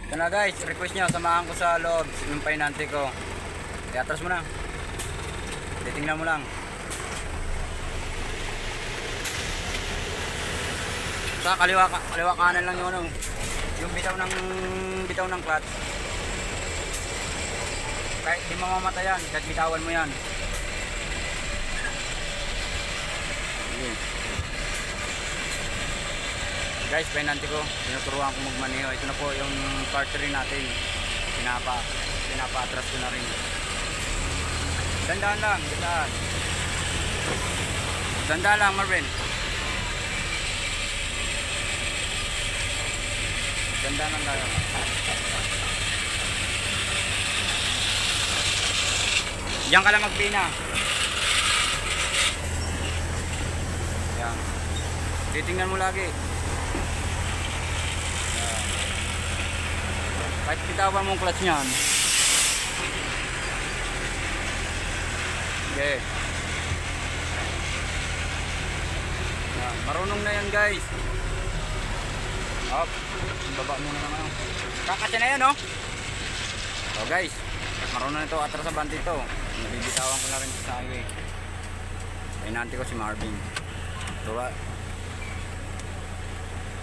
Ito na guys, request nyo, samahan ko sa loob yung painante ko. Iatras mo na. Titingnan mo lang. Sa kaliwa kanan lang yung ano, yung bitaw ng clutch. Kahit di mamamatayan, kahit bitawan mo yan. Okay. Guys, painante ko, tinuturuan ko magmaneho. Ito na po yung part 3 natin. Pinapa-atras ko na rin. Dandaan lang, dandaan. Dandaan lang, Marvin. Dandaan lang tayo. Diyan ka lang magpina. Yan. Titingnan mo lagi. Yan. Kahit bitawan mong clutch niyan. Okay. Yan. Marunong na yan guys. Up. Baba muna naman. Kakasya na yan, no? So guys, marunong na ito. Atras sa bante ito. Nabibitawan ko na rin sa highway. Painante ko si Marvin.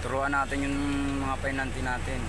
Turuan natin yung mga painante natin.